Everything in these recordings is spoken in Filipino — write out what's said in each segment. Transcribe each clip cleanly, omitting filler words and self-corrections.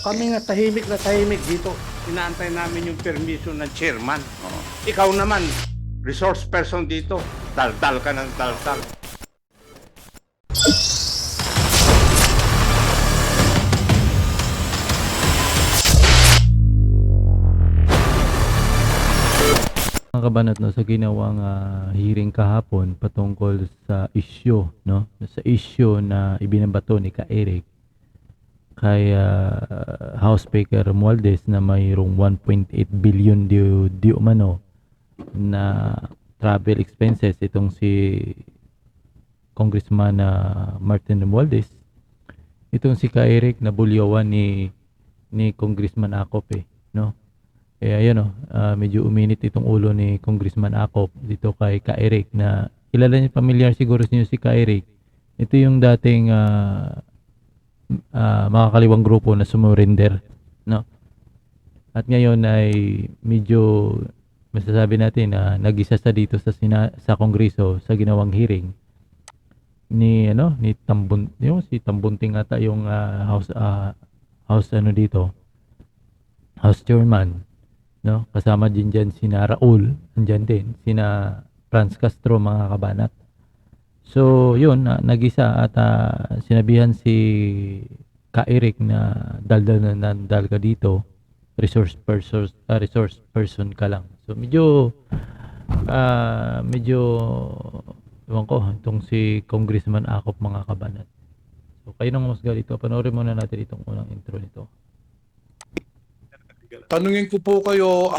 Kami nga tahimik na tahimik dito. Inaantay namin yung permission ng chairman. Ikaw naman, resource person dito. Daldal ka ng daldal. Mga kabanat, no, sa ginawang hearing kahapon patungkol sa issue, no, sa issue na ibinabato ni Ka Eric kay House Speaker Romualdez na mayroong 1.8 billion di umano na travel expenses itong si Congressman Martin Romualdez. Itong si Ka Eric na bulyawan ni Congressman Acop, no. Eh ayun, medyo uminit itong ulo ni Congressman Acop dito kay Ka Eric na kilala niyo, pamilyar siguro niyo si Ka Eric. Ito yung dating makakaliwang grupo na sumurrender, no? At ngayon ay medyo masasabi natin na nag-isa sa dito sa Kongreso sa ginawang hearing ni si Tambunting ata yung house dito, House Chairman, no? Kasama din dyan sina Raul, andyan din sina Franz Castro, mga kabanat. So yun, nag-isa at sinabihan si Ka Eric na daldal ka dito, resource person ka lang. So medyo ewan ko itong si Congressman Acop, mga kabanat. So kayo nang masgal dito, panoorin muna natin itong unang intro nito. Tanungin ko po kayo,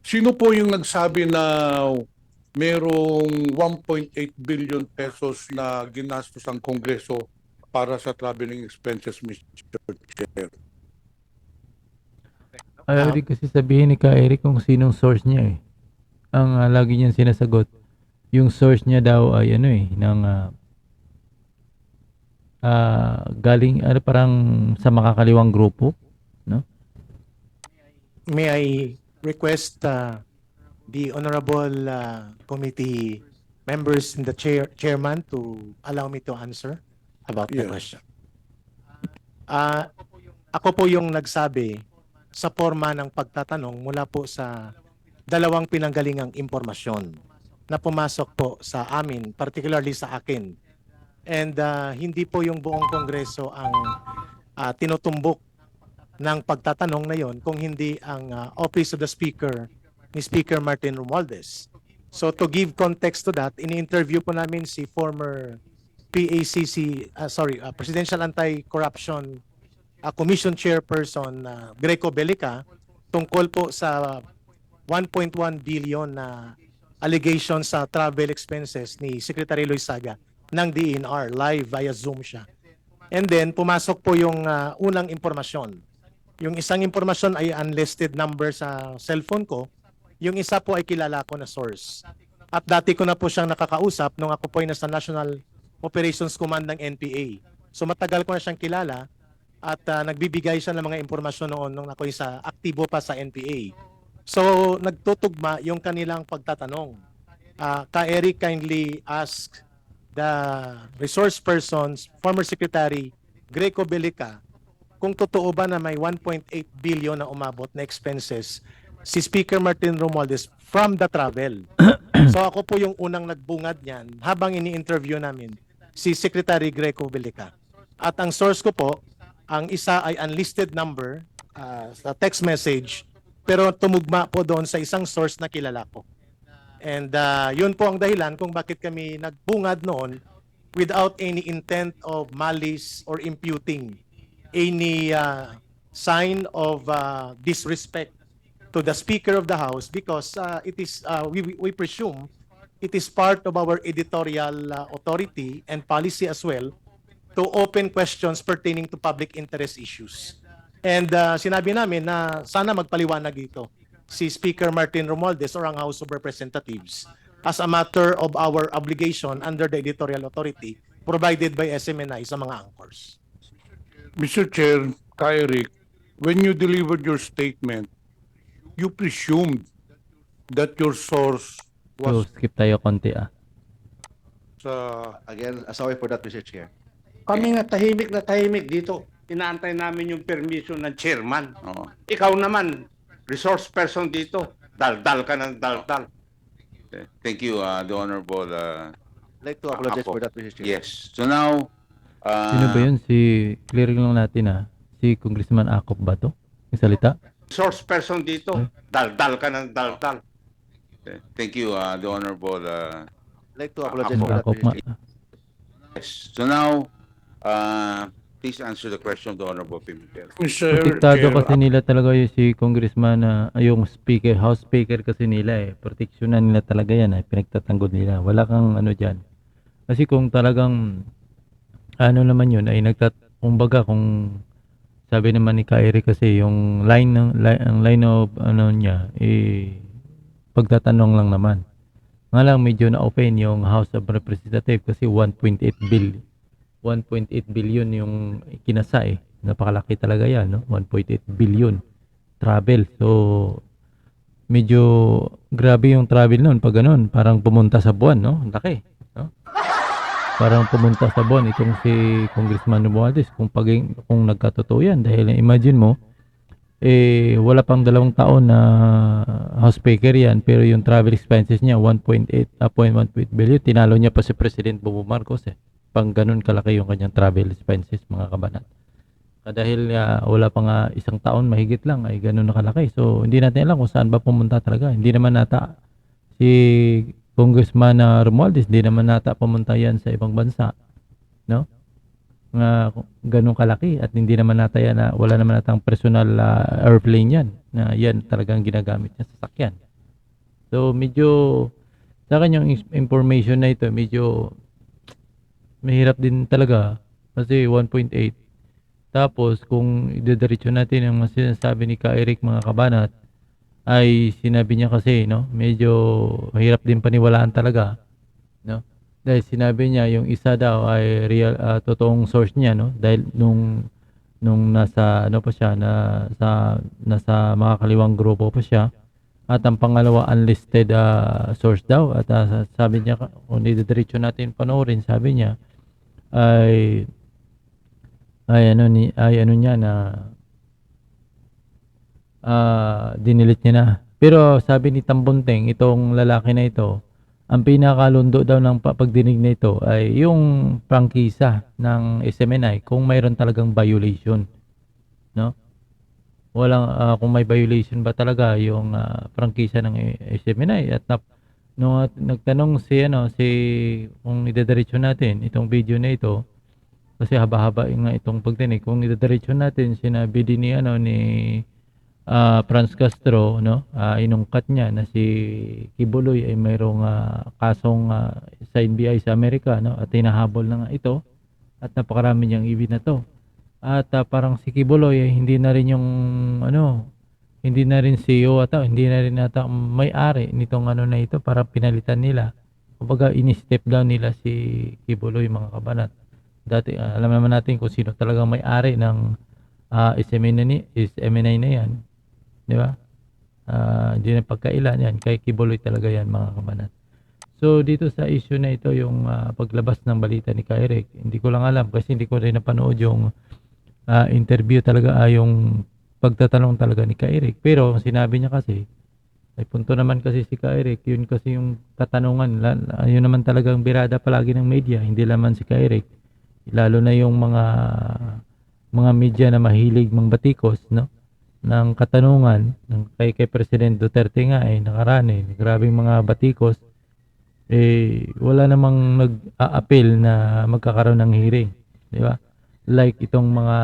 sino po yung nagsabi na merong 1.8 billion pesos na ginastos ang Kongreso para sa traveling expenses, Mr. Chair? Ayaw rin kasi sabihin ni Ka Eric kung sinong source niya, eh. Ang lagi niyang sinasagot, yung source niya daw ay galing parang sa makakaliwang grupo, no? May I request the honorable committee members and the chairman to allow me to answer about the Yes. question. Ako po yung nagsabi sa forma ng pagtatanong mula po sa dalawang pinanggalingang impormasyon na pumasok po sa amin, particularly sa akin. And hindi po yung buong Kongreso ang tinutumbok ng pagtatanong na yon, kung hindi ang Office of the Speaker ni Speaker Martin Romualdez. So to give context to that, ini-interview po namin si former Presidential Anti-Corruption Commission Chairperson Greco Belica tungkol po sa 1.1 billion na allegation sa travel expenses ni Secretary Loizaga ng DENR. Live via Zoom siya. And then pumasok po yung unang impormasyon. Yung isang impormasyon ay unlisted number sa cellphone ko. Yung isa po ay kilala ko na source. At dati ko na po siyang nakakausap nung ako po ay nasa National Operations Command ng NPA. So matagal ko na siyang kilala at nagbibigay siya ng mga impormasyon noon nung ako ay aktibo pa sa NPA. So nagtutugma yung kanilang pagtatanong. Ka Eric kindly ask the resource persons, former Secretary Greco Belica, kung totoo ba na may 1.8 billion na umabot na expenses si Speaker Martin Romualdez from the travel. So ako po yung unang nagbungad niyan habang ini-interview namin si Secretary Greco Belica. At ang source ko po, ang isa ay unlisted number sa text message, pero tumugma po doon sa isang source na kilala ko. And yun po ang dahilan kung bakit kami nagbungad noon without any intent of malice or imputing any sign of disrespect to the Speaker of the House, because it is we presume it is part of our editorial authority and policy as well to open questions pertaining to public interest issues. And sinabi namin na sana magpaliwanag ito si Speaker Martin Romualdez or ang House of Representatives as a matter of our obligation under the editorial authority provided by SMNI sa mga anchors. Mr. Chair, Ka Eric, when you delivered your statement, you presumed that your source So was skip tayo konti, sa... Again, sorry for that, Mr. Chair. Kami nga tahimik na tahimik dito. inaantay namin yung permission ng chairman. Oo. Ikaw naman, resource person dito. Daldal ka ng daldal. Thank you, the Honorable. Like to apologize Apo. for that, Mr. Chair. Yes. So now, Sino ba yun? Clear lang natin si Congressman Akop ba to? Yung salita? Resource person dito. Daldal ka ng daldal. thank you, the Honorable. Like to apologize Yung for that, Akop Mr. nga. Chair. Yes. So now, please answer the question of the Honorable Pimentel. Mr. Protektado Chair, kasi nila talaga yung si Congressman yung speaker, House Speaker kasi nila proteksyonan nila talaga yan pinagtatanggol nila. Wala kang ano dyan. Kasi kung talagang ano naman yun ay kumbaga kung sabi naman ni Kyrie kasi yung ang line of ano niya pagtatanong lang naman. Nga lang medyo na-open yung House of Representatives kasi 1.8 billion yung kinasa Napakalaki talaga yan, no? 1.8 billion travel. So, medyo grabe yung travel noon pag ganun. Parang pumunta sa buwan, no? Ang laki, no? Parang pumunta sa buwan itong si Congressman Romualdez kung nagkatotoo yan. Dahil imagine mo, wala pang 2 taon na House Speaker yan, pero yung travel expenses niya 1.8 billion. Tinalo niya pa si President Bongbong Marcos Pang ganun kalaki yung kanyang travel expenses, mga kabanat. Dahil wala pa nga 1 taon, mahigit lang, ay ganun na kalaki. So, hindi natin alam kung saan ba pumunta talaga. Hindi naman nata si Congressman Romualdez, hindi naman nata pumunta yan sa ibang bansa. No? Nga ganun kalaki. At hindi naman nata yan, wala naman natang personal airplane yan. Na yan talagang ginagamit niya sa sakyan. So, medyo, sa akin yung information na ito, medyo mahirap din talaga. Kasi 1.8. Tapos, kung idediretso natin ang sinasabi ni Ka-Eric, mga kabanat, ay sinabi niya kasi, no, medyo mahirap din paniwalaan talaga, no? Dahil sinabi niya yung isa daw ay real, totoong source niya, no? Dahil nung nasa ano pa siya, nasa mga kaliwang grupo pa siya, at ang pangalawa unlisted source daw, at sabi niya, kung idediretso natin panoorin, sabi niya ay ano niya na dinilit niya na. Pero sabi ni Tambunteng, itong lalaki na ito, ang pinakalundo daw ng pagdinig na ito ay yung prangkisa ng SMNI kung mayroon talagang violation, no? Walang kung may violation ba talaga yung prangkisa ng SMNI. At nung nagtanong si kung idediretso natin itong video na ito, kasi haba-haba nga itong pagdinig, kung idediretso natin, sinabi din ni Franz Castro, no, inungkat niya na si Kibuloy ay mayroong kasong sa NBI sa Amerika, no, at hinahabol na nga ito at napakarami niyang ibinato. At parang si Kibuloy ay hindi na rin yung hindi na rin CEO ata, hindi na rin ata may-ari nitong na ito, para pinalitan nila. Kumbaga ini-step down nila si Kibuloy, mga kabanat. Dati alam naman natin kung sino talagang may-ari ng SMNI na yan. Di ba? Hindi na pagkailan yan. Kay Kibuloy talaga yan, mga kabanat. So, dito sa issue na ito, yung paglabas ng balita ni Ka-Eric, hindi ko lang alam kasi hindi ko rin napanood yung interview talaga, yung pagtatanong talaga ni Ka-Eric. Pero, sinabi niya kasi, ay punto naman kasi si Ka-Eric, yun kasi yung katanungan, yun naman talagang birada palagi ng media, hindi naman si Ka-Eric. Lalo na yung mga media na mahilig mangbatikos, no, ng katanungan ng kay President Duterte nga nakaraan grabing mga batikos, wala namang nag-a-appeal na magkakaroon ng hearing, di ba? Like itong mga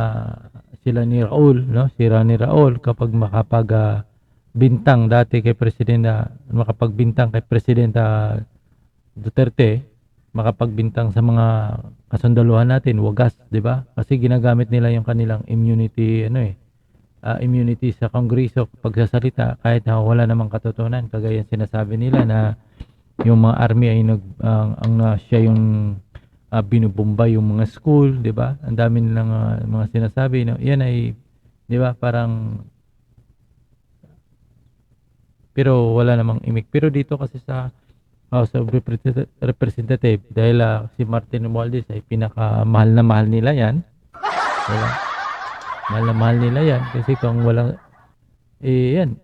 sila ni Raul, no, si Rani Raul, kapag makapagbintang dati kay President makapagbintang kay President Duterte, makapagbintang sa mga kasundaluhan natin, wagas, di ba? Kasi ginagamit nila yung kanilang immunity, immunity sa Kongreso pagsasalita kahit na wala namang katotohanan. Kagaya sinasabi nila na yung mga army ay siya yung binubomba yung mga school, di ba? Ang dami nilang mga sinasabi, no? Yan ay, di ba, parang, pero wala namang imik. Pero dito kasi sa House of Representative, dahil si Martin Romualdez ay pinakamahal na mahal nila yan, diba? Mahal na mahal nila yan kasi kung walang, yan,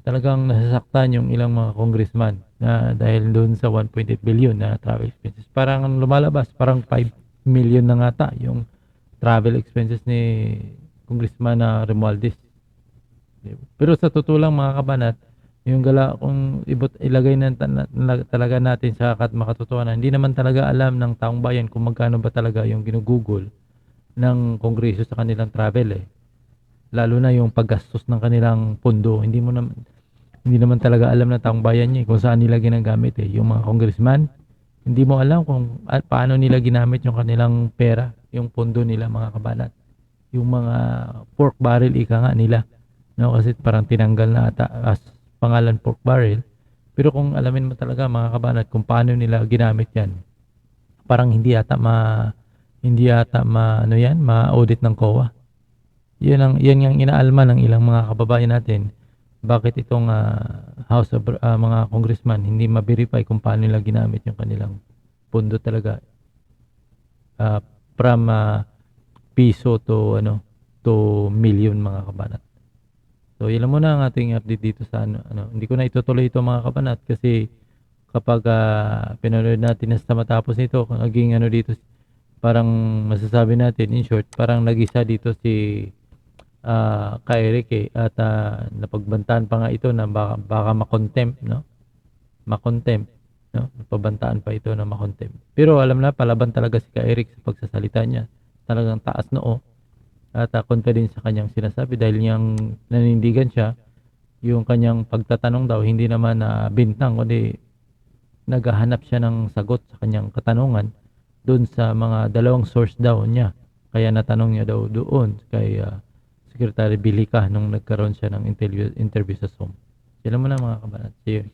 talagang nasasaktan yung ilang mga congressman na dahil doon sa 1.8 billion na travel expenses. Parang ang lumalabas, parang 5 million na nga ta yung travel expenses ni Congressman na Romualdez. Diba? Pero sa totoo lang mga kabanat, yung gala kung ilagay talaga natin sa makatotohanan, hindi naman talaga alam ng taong bayan kung magkano ba talaga yung ginugugol ng kongreso sa kanilang travel eh. Lalo na yung paggastos ng kanilang pondo, hindi naman talaga alam ng taong bayan niya kung saan nila ginagamit eh. Yung mga congressman, hindi mo alam kung paano nila ginamit yung kanilang pera, yung pondo nila mga kabanat. Yung mga pork barrel ika nga nila. No, kasi parang tinanggal na ata as pangalan pork barrel. Pero kung alamin mo talaga mga kabanat kung paano nila ginamit yan, parang hindi yata ma-audit ng COA. Yan yung inaalma ng ilang mga kababayan natin. Bakit itong House of mga congressman hindi ma-verify kung paano nila ginamit yung kanilang pondo talaga from piso to million mga kabanat. So yun lang muna ang ating update dito sa hindi ko na itutuloy ito mga kabanat kasi kapag pinanood natin sa matapos nito kung naging dito parang masasabi natin in short parang nag-isa dito si kay Eric at napagbantaan pa nga ito na baka makontempt no napabantaan pa ito na makontempt pero alam na palaban talaga si kay Eric sa pagsasalita niya talagang taas noo at confidence sa kanyang sinasabi dahil niyang nanindigan siya yung kanyang pagtatanong daw hindi naman na bintang kundi naghahanap siya ng sagot sa kanyang katanungan doon sa mga dalawang source daw niya kaya natanong niya daw doon kay Secretary Bilica nung nagkaroon siya ng interview sa SOM. Sila mo na mga kabanat. See you.